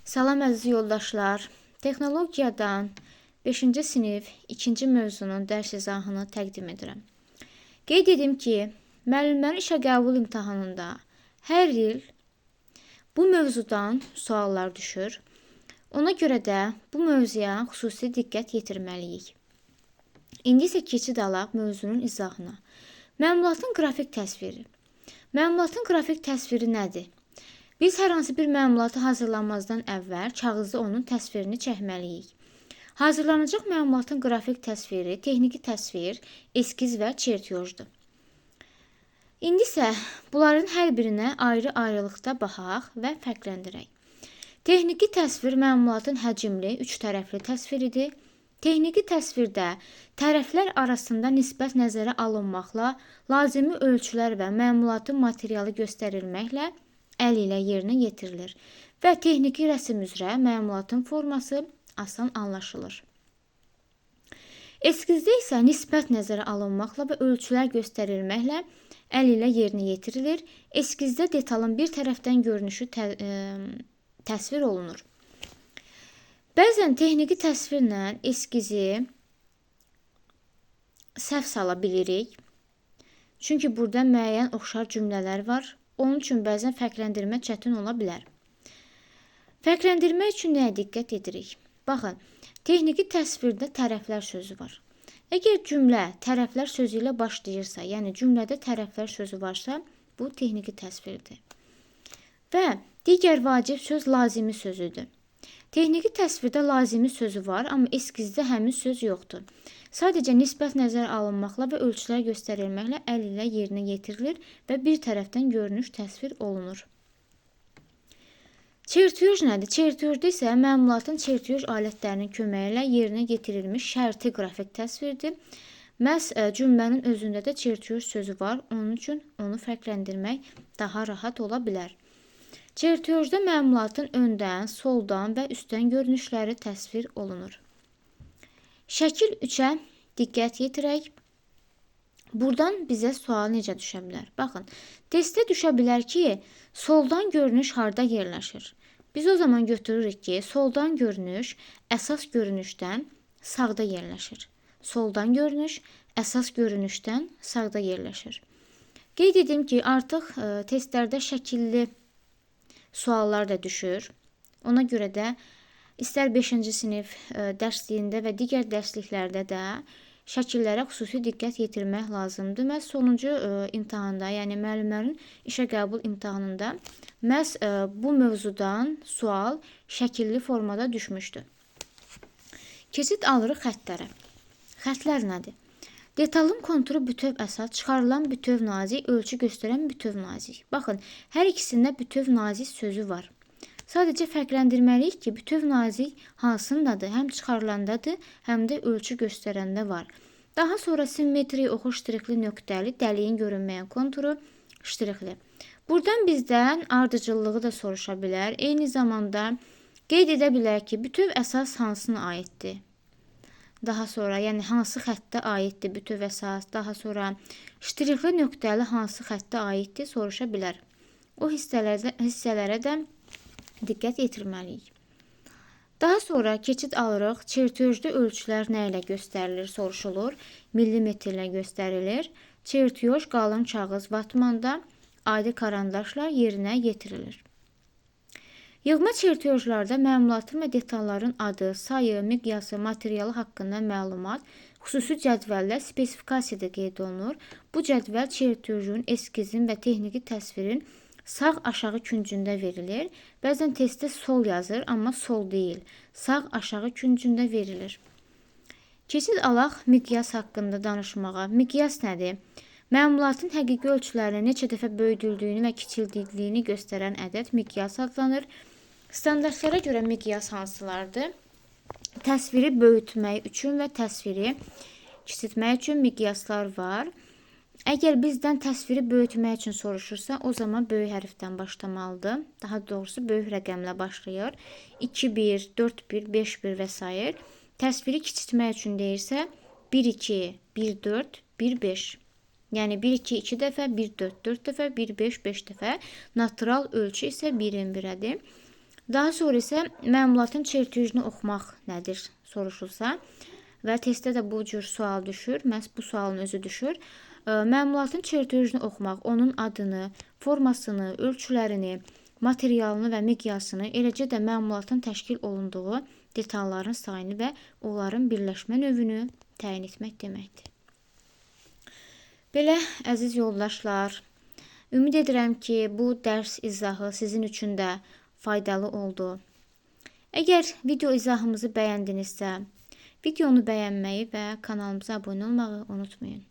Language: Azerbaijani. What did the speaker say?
Salam əziz yoldaşlar. Texnologiyadan 5-ci sinif 2-ci mövzunun dərs izahını təqdim edirəm. Qeyd edim ki, müəllimlərin işə qəbul imtahanında hər il bu mövzudan suallar düşür. Ona görə də bu mövzuya xüsusi diqqət yetirməliyik. İndi isə keçid alaq mövzunun izahına. Məlumatın qrafik təsviri. Məlumatın qrafik təsviri nədir? Biz hər hansı bir məlumatı hazırlamazdan əvvəl kağızda onun təsvirini çəkməliyik. Hazırlanacaq məlumatın qrafik təsviri, texniki təsvir, eskiz və çertyojdur. İndi isə bunların hər birinə ayrı-ayrılıqda baxaq və fərqləndirək. Texniki təsvir məlumatın həcmli, üç tərəfli təsviridir. Texniki təsvirdə tərəflər arasında nisbət nəzərə alınmaqla, lazımi ölçülər və məlumatın materialı göstərilməklə əl ilə yerinə yetirilir və texniki rəsm üzrə məlumatın forması asan anlaşılır. Eskizdə isə nisbət nəzərə alınmaqla və ölçülər göstərilməklə əl ilə yerinə yetirilir. Eskizdə detalın bir tərəfdən görünüşü təsvir olunur. Bəzən texniki təsvirlə eskizi səhv sala bilirik. Çünki burada müəyyən oxşar cümlələr var. Onun üçün bəzən fərqləndirmə çətin ola bilər. Fərqləndirmə üçün nəyə diqqət edirik? Baxın, texniki təsvirdə tərəflər sözü var. Əgər cümlə tərəflər sözü ilə başlayırsa, yəni cümlədə tərəflər sözü varsa, bu texniki təsvirdir. Və digər vacib söz lazımi sözüdür. Texniki təsvirdə lazımi sözü var, amma eskizdə həmin söz yoxdur. Sadəcə nisbət nəzərə alınmaqla və ölçülər göstərilməklə əl ilə yerinə yetirilir və bir tərəfdən görünüş təsvir olunur. Çertyoj nədir? Çertyojda isə məlumatın çertyoj alətlərinin köməyi ilə yerinə yetirilmiş şərti qrafik təsvirdir. Məhz cümlənin özündə də çertyoj sözü var, onun üçün onu fərqləndirmək daha rahat ola bilər. Çertyojda məlumatın öndən, soldan və üstdən görünüşləri təsvir olunur. Şəkil 3-ə diqqət yetirək. Buradan bizə sual necə düşə bilər? Baxın, testdə düşə bilər ki, soldan görünüş harda yerləşir? Biz o zaman götürürük ki, soldan görünüş əsas görünüşdən sağda yerləşir. Soldan görünüş əsas görünüşdən sağda yerləşir. Qeyd edim ki, artıq testlərdə şəkilli suallar da düşür. Ona görə də istər 5-ci sinif dərsliyində və digər dərsliklərdə də şəkillərə xüsusi diqqət yetirmək lazımdır. Məhz sonuncu imtahanda, yəni müəllimlərin işə qəbul imtahanında məhz bu mövzudan sual şəkilli formada düşmüşdü. Keçid alırıq xəttlərə. Xəttlər nədir? Detalın konturu bütöv əsas, çıxarılan bütöv nazik, ölçü göstərən bütöv nazik. Baxın, hər ikisində bütöv nazik sözü var. Sadəcə fərqləndirməliyik ki, bütöv nazik hansındadır? Həm çıxarılandadır, həm də ölçü göstərəndə var. Daha sonra simmetri, oxu ştrixli, nöqtəli, dəliyin görünməyən konturu ştrixli. Buradan bizdən ardıcıllığı da soruşa bilər. Eyni zamanda qeyd edə bilər ki, bütöv əsas hansına aiddir? Daha sonra, yəni hansı xəttə aiddir bütöv əsas, daha sonra ştrixli nöqtəli hansı xəttə aiddir soruşa bilər. O hissələrə də diqqət yetirməliyik. Daha sonra keçid alırıq. Çertyojda ölçülər nə ilə göstərilir soruşulur. Millimetrlə göstərilir. Çertyoj qalın kağız vatmanda adi karandaşla yerinə yetirilir. Yığma çertyojlarda məlumatın və detalların adı, sayı, miqyası, materialı haqqında məlumat xüsusi cədvəllə spesifikasiyada qeyd olunur. Bu cədvəl çertyojun, eskizin və texniki təsvirin sağ aşağı küncündə verilir. Bəzən testdə sol yazır, amma sol deyil. Sağ aşağı küncündə verilir. Keçid alaq miqyas haqqında danışmağa. Miqyas nədir? Məlumatın həqiqi ölçülərini neçə dəfə böyüdüldüyünü və kiçildiyini göstərən ədəd miqyas adlanır. Standartlara görə miqyas hansılardır? Təsviri böyütmək üçün və təsviri kiçiltmək üçün miqyaslar var. Əgər bizdən təsviri böyütmək üçün soruşursa, o zaman böyük hərfdən başlamalıdır. Daha doğrusu böyük rəqəmlə başlayır. 2-1, 4-1, 5-1 və s. Təsviri kiçiltmək üçün deyirsə 1-2, 1-4, 1-5. Yəni 1-2, 2 dəfə, 1-4, 4 dəfə, 1-5, 5 dəfə. Natural ölçü isə 1-1-ədir. Daha sonra isə məlumatın çertyujunu oxumaq nədir soruşulsa və testdə də bu cür sual düşür, məhz bu sualın özü düşür. Məlumatın çertyujunu oxumaq, onun adını, formasını, ölçülərini, materialını və miqyasını, eləcə də məlumatın təşkil olunduğu detalların sayını və onların birləşmə növünü təyin etmək deməkdir. Belə, əziz yoldaşlar, ümid edirəm ki, bu dərs izahı sizin üçün də faydalı oldu. Əgər video izahımızı bəyəndinizsə, videonu bəyənməyi və kanalımıza abunə olmağı unutmayın.